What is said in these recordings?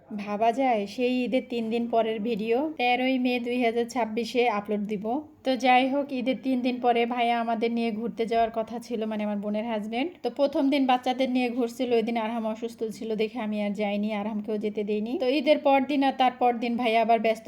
ভাবা যায় সেই ঈদের 3 দিন পরের ভিডিও 13ই মে 2026-এ আপলোড দিব। তো যাই হোক, ঈদের 3 দিন পরে ভাইয়া আমাদের নিয়ে ঘুরতে যাওয়ার কথা ছিল, মানে আমার বোনের হাজবেন্ড। তো প্রথম দিন বাচ্চাদের নিয়ে ঘুরছিল, ওই দিন আরহাম অসুস্থ ছিল দেখে আমি আর যাইনি, আরহামকেও যেতে দেইনি। তো ঈদের পর দিন আর তারপর দিন ভাইয়া আবার ব্যস্ত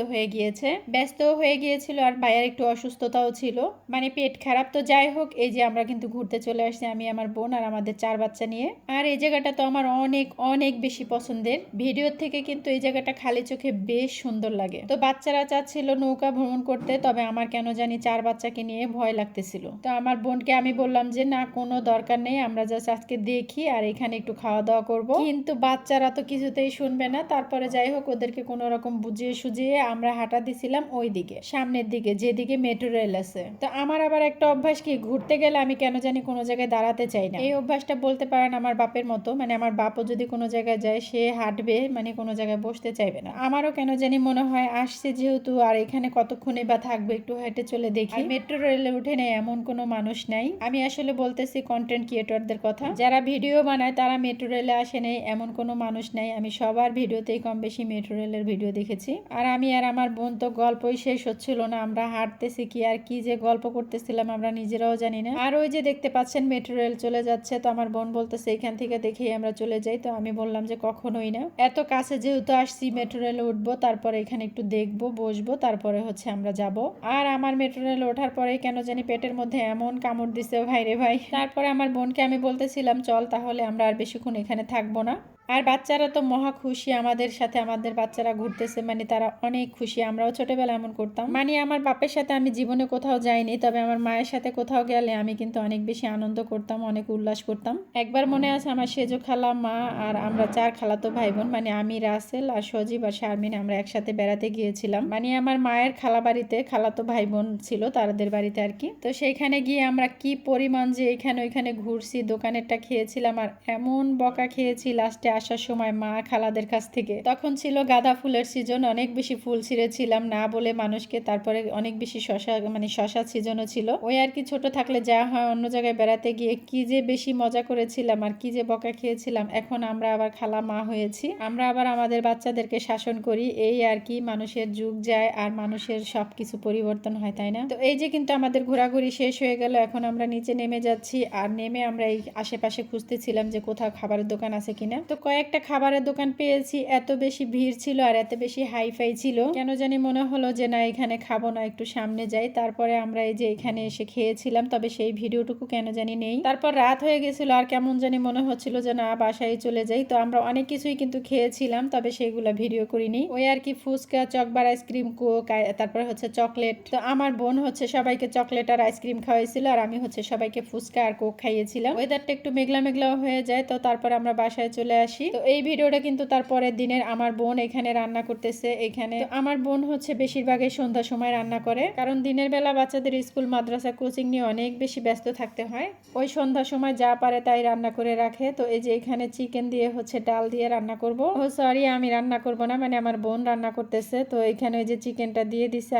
হয়ে গিয়েছিল আর ভাইয়ার একটু অসুস্থতাও ছিল, মানে পেট খারাপ। তো যাই হোক, এই যে আমরা কিন্তু ঘুরতে চলে আসছি, আমি আমার বোন আর আমাদের 4 বাচ্চা নিয়ে। আর এই জায়গাটা তো আমার অনেক অনেক বেশি পছন্দের। ভিডিওর থেকে কিন্তু এই জায়গাটা খালি চোখে বেশ সুন্দর লাগে। তো বাচ্চারা চাচ্ছিল নৌকা ভ্রমণ করতে, তবে আমার কেন জানি 4 বাচ্চাকে নিয়ে ভয় লাগতেছিল। তো আমার বোনকে আমি বললাম যে না, কোনো দরকার নেই, আমরা জাস্ট আজকে দেখি আর এখানে একটু খাওয়া দাওয়া করব। কিন্তু বাচ্চারা তো কিছুতেই শুনবে না। তারপরে যাই হোক, ওদেরকে কোনো রকম বুঝিয়ে সুঝিয়ে আমরা হাঁটা দিছিলাম ওই দিকে, সামনের দিকে, যেদিকে মেট্রো রেল আছে। তো আমার আবার একটা অভ্যাস কি, ঘুরতে গেলে আমি কেন জানি কোনো জায়গায় দাঁড়াতে চাই না। এই অভ্যাসটা বলতে পারেন আমার বাপের মতো, মানে আমার বাপও যদি কোনো জায়গায় যায় সে হাঁটবে, মানে কোনো জায়গায় বসতে চাইবে না। আমারও কেন জানি মনে হয় আসছে যেহেতু, আর এখানে কতক্ষণই বা থাকবে, একটু হেঁটে চলে দেখি। মেট্রো রেলে উঠে নেই এমন কোনো মানুষ নাই। আমি আসলে বলতেছি কন্টেন্ট ক্রিয়েটরদের কথা, যারা ভিডিও বানায় তারা মেট্রো রেলে আসে নেই এমন কোনো মানুষ নাই। আমি সবার ভিডিওতেই কম বেশি মেট্রো রেলের ভিডিও দেখেছি। আর আমি আর আমার বোন তো গল্পই শেষ হচ্ছিল না, আমরা হাঁটতেছি কি আর কি যে গল্প করতেছিলাম আমরা নিজেরাও জানি না। আর ওই যে দেখতে পাচ্ছেন মেট্রো রেল চলে যাচ্ছে। তো আমার বোন বলতেছে এখান থেকে দেখেই আমরা চলে যাই। তো আমি বললাম যে কখনোই না, এত কাছে যেহেতু আসছি মেট্রো রেলে উঠবো, তারপরে এখানে একটু দেখবো, বসবো, তারপরে হচ্ছে আমরা যাব। আর আমার মেট্রো রেলে ওঠার পরে কেন জানি পেটের মধ্যে এমন কামড় দিছে ভাই রে ভাই। তারপরে আমার বোনকে আমি বলতেছিলাম চল তাহলে আমরা আর বেশিক্ষণ এখানে থাকবো না। আর বাচ্চারা তো মহা খুশি আমাদের সাথে, আমাদের বাচ্চারা ঘুরতেছে, মানে তারা অনেক খুশি। আমরাও ছোটবেলা এমন করতাম, মানে আমার বাপের সাথে আমি জীবনে কোথাও যাইনি, তবে আমার মায়ের সাথে কোথাও গেলে আমি কিন্তু অনেক বেশি আনন্দ করতাম, অনেক উল্লাস করতাম। একবার মনে আছে আমার সেজো খালা, মা আর আমরা 4 খালাতো ভাই বোন, মানে আমি, রাসেল আর সজীব আর শারমিন, আমরা একসাথে বেড়াতে গিয়েছিলাম। মানে আমার মায়ের খালা বাড়িতে খালাতো ভাই বোন ছিল তাদের বাড়িতে আর কি। তো সেইখানে গিয়ে আমরা কি পরিমাণ যে এখানে ওইখানে ঘুরছি, দোকানেরটা খেয়েছিলাম আর এমন বকা খেয়েছি লাস্টে আসার সময় মা খালাদের কাছ থেকে। তখন ছিল গাঁদা ফুলের সিজন, অনেক বেশি ফুল ছিঁড়েছিলাম না বলে মানুষকে। তারপরে অনেক বেশি শশা সিজনও ছিল। ওই আর কি, ছোট থাকলে যা হয়, অন্য জায়গায় বেড়াতে গিয়ে কি যে বেশি মজা করেছিলাম আর কি যে বকা খেয়েছিলাম। এখন আমরা আবার খালা মা হয়েছি, আমরা আবার আমাদের বাচ্চাদেরকে শাসন করি। এই আর কি, মানুষের যুগ যায় আর মানুষের সবকিছু পরিবর্তন হয়, তাই না? তো এই যে কিন্তু আমাদের ঘোরাঘুরি শেষ হয়ে গেল, এখন আমরা নিচে নেমে যাচ্ছি। আর নেমে আমরা এই আশেপাশে খুঁজতেছিলাম যে কোথাও খাবারের দোকান আছে কিনা। তো কয়েকটা খাবারের দোকান পেয়েছি, এত বেশি ভিড় ছিল আর এত বেশি হাইফাই ছিল, কেন জানি মনে হলো যে না এখানে খাবো না, একটু সামনে যাই। তারপরে আমরা এই যে এখানে এসে খেয়েছিলাম, তবে সেই ভিডিওটুকু কেন জানি নেই। তারপর রাত হয়ে গেছিল আর কেমন জানি মনে হচ্ছিল যে না বাসায় চলে যাই। তো আমরা অনেক কিছুই কিন্তু খেয়েছিলাম, তবে সেগুলো ভিডিও করিনি। ওই আর কি, ফুচকা, চকবার, আইসক্রিম, কোক, তারপরে হচ্ছে চকলেট। তো আমার বোন হচ্ছে সবাইকে চকলেট আর আইসক্রিম খাওয়াইছিল আর আমি হচ্ছে সবাইকে ফুচকা আর কোক খাইয়েছিলাম। ওয়েদারটা একটু মেঘলা মেঘলাও হয়ে যায়। তো তারপরে আমরা বাসায় চলে আসি। তো এই ভিডিওটা কিন্তু তারপরের দিনের। আমার বোন এখানে রান্না করতেছে। এখানে আমার বোন হচ্ছে বেশিরভাগই সন্ধ্যার সময় রান্না করে, কারণ দিনের বেলা বাচ্চাদের স্কুল, মাদ্রাসা, কোচিং নিয়ে অনেক বেশি ব্যস্ত থাকতে হয়। ওই সন্ধ্যার সময় যা পারে তাই রান্না করে রাখে। তো এই যে এখানে চিকেন দিয়ে হচ্ছে ডাল দিয়ে রান্না করব। ও সরি, আমি রান্না করব না, মানে আমার বোন রান্না করতেছে। তো এখানে ওই যে চিকেনটা দিয়ে দিছে,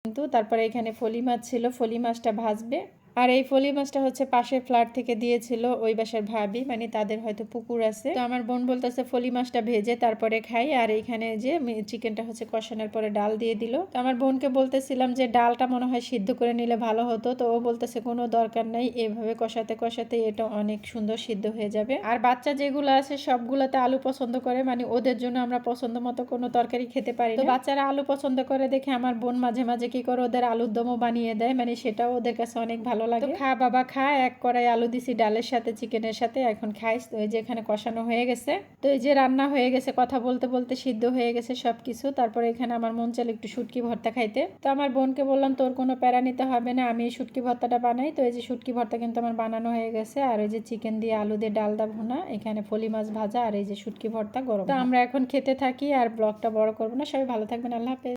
কিন্তু তারপরে এখানে ফলি মাছ ছিল, ফলি মাছটা ভাজবে। আর এই ফলি মাছটা হচ্ছে পাশের ফ্ল্যাট থেকে দিয়েছিল ওই বাসার ভাবি, মানে তাদের হয়তো পুকুর আছে। তো আমার বোন বলতেছে ফলি মাছটা ভেজে তারপরে খাই। আর এইখানে যে চিকেনটা হচ্ছে কষানোর পরে ডাল দিয়ে দিল। তো আমার বোনকে বলতেছিলাম যে ডালটা মনে হয় সিদ্ধ করে নিলে ভালো হতো। তো ও বলতেছে কোনো দরকার নাই, এভাবে কষাতে কষাতে এটা অনেক সুন্দর সিদ্ধ হয়ে যাবে। আর বাচ্চা যেগুলো আছে সবগুলোতে আলু পছন্দ করে, মানে ওদের জন্য আমরা পছন্দ মতো কোনো তরকারি খেতে পারি না। তো বাচ্চারা আলু পছন্দ করে দেখে আমার বোন মাঝে মাঝে কি করে ওদের আলুর দমও বানিয়ে দেয়, মানে সেটাও ওদের কাছে অনেক ভালো লাগে। তো খা বাবা খা, এক কড়াই আলু দিছি ডালের সাথে, চিকেনের সাথে, এখন খাইস। তো এই যে এখানে কষানো হয়ে গেছে, তো এই যে রান্না হয়ে গেছে, কথা বলতে বলতে সিদ্ধ হয়ে গেছে সবকিছু। তারপরে এখানে আমার মন চাইল একটু শুটকি ভর্তা খাইতে। তো আমার বোনকে বললাম তোর কোনো প্যারা নিতে হবে না, আমি এই শুটকি ভর্তাটা বানাই। তো এই যে শুটকি ভর্তা কিন্তু আমার বানানো হয়ে গেছে। আর এই যে চিকেন দিয়ে আলু দিয়ে ডালদা ভুনা, এখানে ফলি মাছ ভাজা, আর এই যে শুটকি ভর্তা গরম। তো আমরা এখন খেতে থাকি আর ব্লগটা বড় করবো না। সবাই ভালো থাকবেন, আল্লাহ হাফেজ।